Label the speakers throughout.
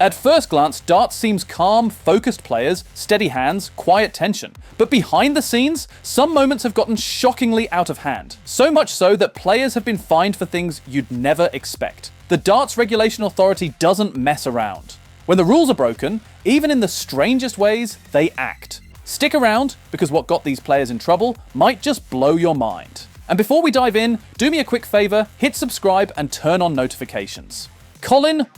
Speaker 1: At first glance, darts seems calm, focused players, steady hands, quiet tension. But behind the scenes, some moments have gotten shockingly out of hand. So much so that players have been fined for things you'd never expect. The Darts Regulation Authority doesn't mess around. When the rules are broken, even in the strangest ways, they act. Stick around, because what got these players in trouble might just blow your mind. And before we dive in, do me a quick favor, hit subscribe and turn on notifications. Colin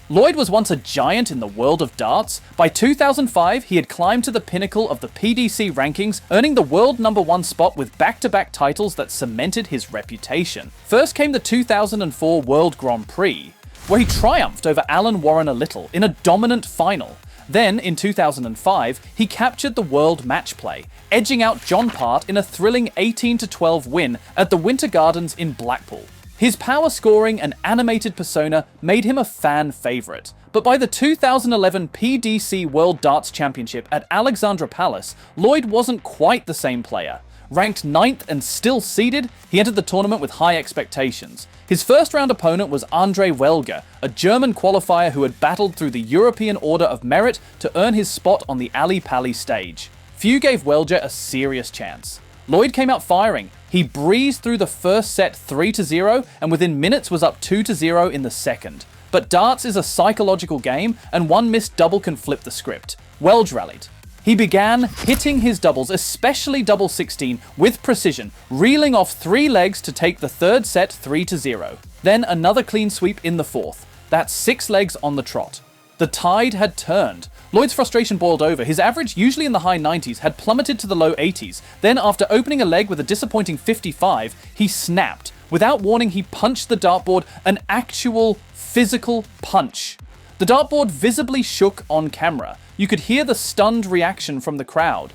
Speaker 1: Lloyd was once a giant in the world of darts. By 2005, he had climbed to the pinnacle of the PDC rankings, earning the world #1 spot with back-to-back titles that cemented his reputation. First came the 2004 World Grand Prix, where he triumphed over Alan Warren Little in a dominant final. Then, in 2005, he captured the World Match Play, edging out John Part in a thrilling 18-12 win at the Winter Gardens in Blackpool. His power scoring and animated persona made him a fan favourite, but by the 2011 PDC World Darts Championship at Alexandra Palace, Lloyd wasn't quite the same player. Ranked 9th and still seeded, he entered the tournament with high expectations. His first round opponent was Andre Welger, a German qualifier who had battled through the European Order of Merit to earn his spot on the Ali Pali stage. Few gave Welger a serious chance. Lloyd came out firing. He breezed through the first set 3-0 and within minutes was up 2-0 in the second. But darts is a psychological game and one missed double can flip the script. Welge rallied. He began hitting his doubles, especially double 16, with precision, reeling off 3 legs to take the third set 3-0. Then another clean sweep in the fourth. That's 6 legs on the trot. The tide had turned. Lloyd's frustration boiled over. His average, usually in the high 90s, had plummeted to the low 80s. Then, after opening a leg with a disappointing 55, he snapped. Without warning, he punched the dartboard, an actual physical punch. The dartboard visibly shook on camera. You could hear the stunned reaction from the crowd.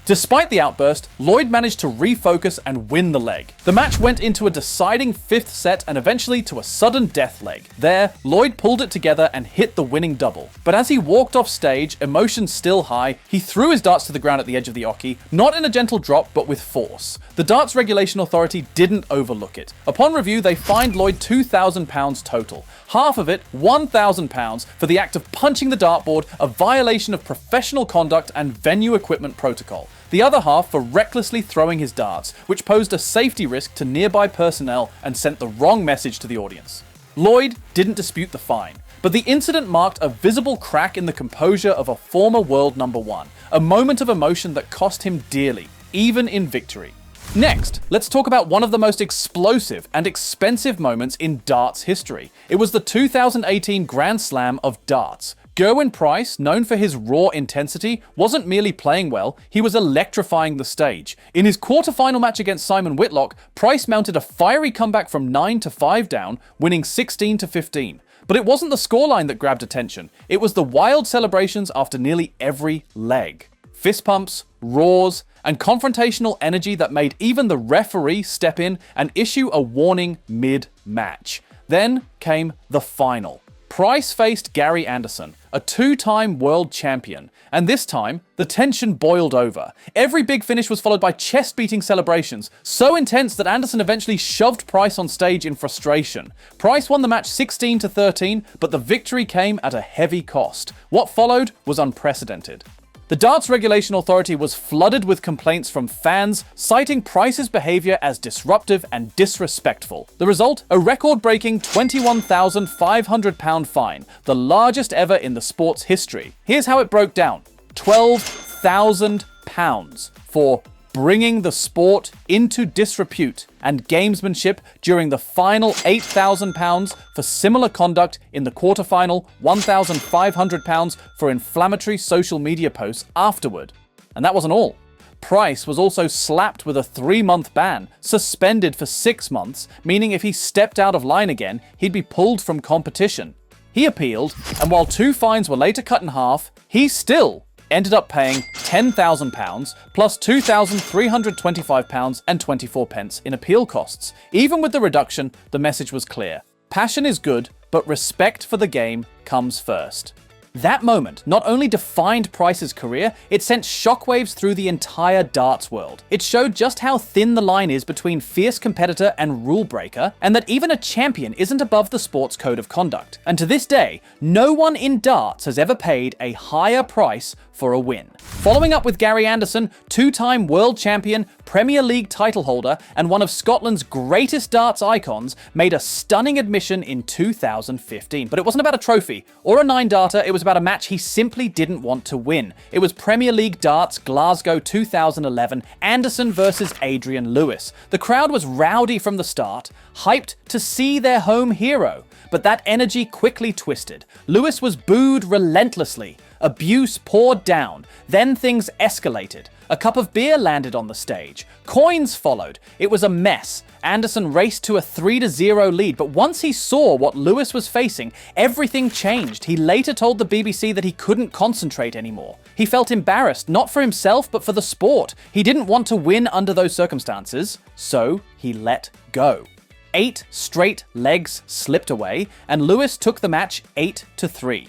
Speaker 1: Despite the outburst, Lloyd managed to refocus and win the leg. The match went into a deciding 5th set and eventually to a sudden death leg. There, Lloyd pulled it together and hit the winning double. But as he walked off stage, emotions still high, he threw his darts to the ground at the edge of the oche, not in a gentle drop, but with force. The Darts Regulation Authority didn't overlook it. Upon review, they fined Lloyd £2,000 total. Half of it, £1,000, for the act of punching the dartboard, a violation of professional conduct and venue equipment protocol. The other half for recklessly throwing his darts, which posed a safety risk to nearby personnel and sent the wrong message to the audience. Lloyd didn't dispute the fine, but the incident marked a visible crack in the composure of a former world #1, a moment of emotion that cost him dearly, even in victory. Next, let's talk about one of the most explosive and expensive moments in darts history. It was the 2018 Grand Slam of darts. Gerwyn Price, known for his raw intensity, wasn't merely playing well, he was electrifying the stage. In his quarter-final match against Simon Whitlock, Price mounted a fiery comeback from 9-5 down, winning 16-15. But it wasn't the scoreline that grabbed attention, it was the wild celebrations after nearly every leg. Fist pumps, roars, and confrontational energy that made even the referee step in and issue a warning mid-match. Then came the final. Price faced Gary Anderson, a 2-time world champion, and this time, the tension boiled over. Every big finish was followed by chest-beating celebrations, so intense that Anderson eventually shoved Price on stage in frustration. Price won the match 16-13, but the victory came at a heavy cost. What followed was unprecedented. The Darts Regulation Authority was flooded with complaints from fans citing Price's behaviour as disruptive and disrespectful. The result? A record-breaking £21,500 fine, the largest ever in the sport's history. Here's how it broke down. £12,000 for bringing the sport into disrepute and gamesmanship during the final £8,000 for similar conduct in the quarterfinal, £1,500 for inflammatory social media posts afterward. And that wasn't all. Price was also slapped with a 3-month ban, suspended for 6 months, meaning if he stepped out of line again, he'd be pulled from competition. He appealed, and while 2 fines were later cut in half, he still ended up paying £10,000 plus £2,325 and 24 pence in appeal costs. Even with the reduction, the message was clear. Passion is good, but respect for the game comes first. That moment not only defined Price's career, it sent shockwaves through the entire darts world. It showed just how thin the line is between fierce competitor and rule breaker, and that even a champion isn't above the sport's code of conduct. And to this day, no one in darts has ever paid a higher price for a win. Following up with Gary Anderson, two-time world champion, Premier League title holder, and one of Scotland's greatest darts icons, made a stunning admission in 2015. But it wasn't about a trophy or a 9-darter, it was about a match he simply didn't want to win. It was Premier League Darts Glasgow 2011, Anderson versus Adrien Lewis. The crowd was rowdy from the start, hyped to see their home hero. But that energy quickly twisted. Lewis was booed relentlessly. Abuse poured down. Then things escalated. A cup of beer landed on the stage. Coins followed. It was a mess. Anderson raced to a 3-0 lead, but once he saw what Lewis was facing, everything changed. He later told the BBC that he couldn't concentrate anymore. He felt embarrassed, not for himself, but for the sport. He didn't want to win under those circumstances, so he let go. 8 straight legs slipped away, and Lewis took the match 8-3.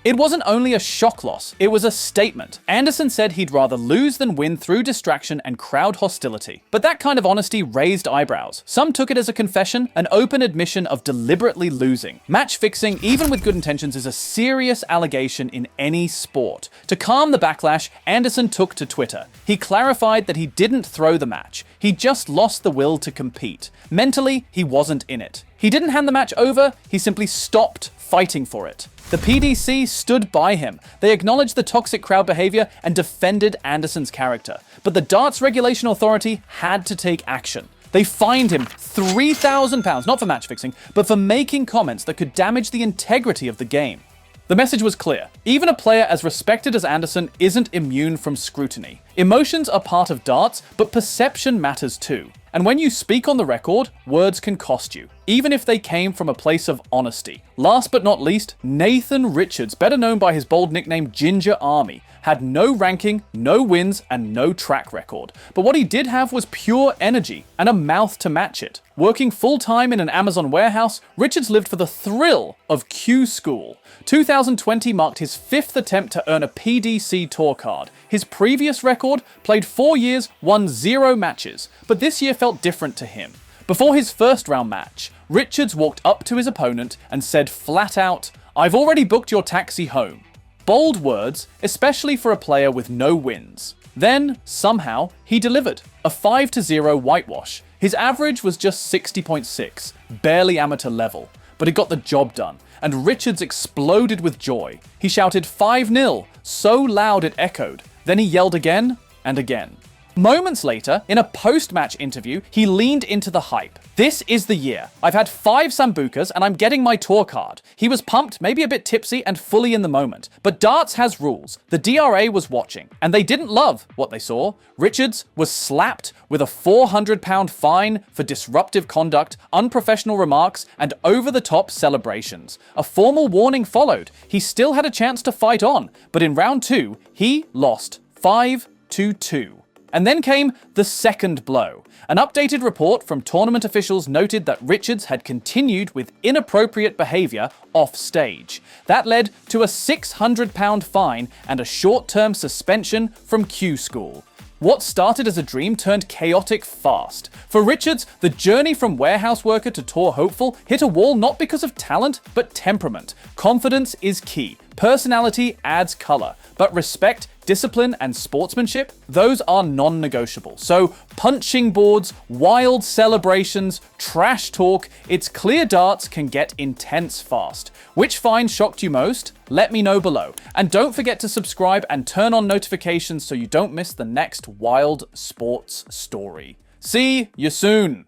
Speaker 1: It wasn't only a shock loss, it was a statement. Anderson said he'd rather lose than win through distraction and crowd hostility. But that kind of honesty raised eyebrows. Some took it as a confession, an open admission of deliberately losing. Match fixing, even with good intentions, is a serious allegation in any sport. To calm the backlash, Anderson took to Twitter. He clarified that he didn't throw the match. He just lost the will to compete. Mentally, he wasn't in it. He didn't hand the match over, he simply stopped fighting for it. The PDC stood by him. They acknowledged the toxic crowd behavior and defended Anderson's character. But the Darts Regulation Authority had to take action. They fined him £3,000, not for match fixing, but for making comments that could damage the integrity of the game. The message was clear. Even a player as respected as Anderson isn't immune from scrutiny. Emotions are part of darts, but perception matters too. And when you speak on the record, words can cost you, even if they came from a place of honesty. Last but not least, Nathan Richards, better known by his bold nickname Ginger Army, had no ranking, no wins, and no track record. But what he did have was pure energy and a mouth to match it. Working full-time in an Amazon warehouse, Richards lived for the thrill of Q School. 2020 marked his 5th attempt to earn a PDC tour card. His previous record, played 4 years, won 0 matches, but this year felt different to him. Before his first round match, Richards walked up to his opponent and said flat out, "I've already booked your taxi home." Bold words, especially for a player with no wins. Then, somehow, he delivered. A 5-0 whitewash. His average was just 60.6, barely amateur level, but it got the job done, and Richards exploded with joy. He shouted 5-0, so loud it echoed. Then he yelled again and again. Moments later, in a post-match interview, he leaned into the hype. "This is the year. I've had 5 Sambucas and I'm getting my tour card." He was pumped, maybe a bit tipsy, and fully in the moment. But darts has rules. The DRA was watching, and they didn't love what they saw. Richards was slapped with a £400 fine for disruptive conduct, unprofessional remarks, and over-the-top celebrations. A formal warning followed. He still had a chance to fight on, but in round 2, he lost 5-2. And then came the second blow. An updated report from tournament officials noted that Richards had continued with inappropriate behavior off stage. That led to a £600 fine and a short-term suspension from Q School. What started as a dream turned chaotic fast. For Richards, the journey from warehouse worker to tour hopeful hit a wall not because of talent, but temperament. Confidence is key. Personality adds color. But respect, discipline, and sportsmanship, those are non-negotiable. So punching boards, wild celebrations, trash talk, it's clear darts can get intense fast. Which fine shocked you most? Let me know below. And don't forget to subscribe and turn on notifications so you don't miss the next wild sports story. See you soon!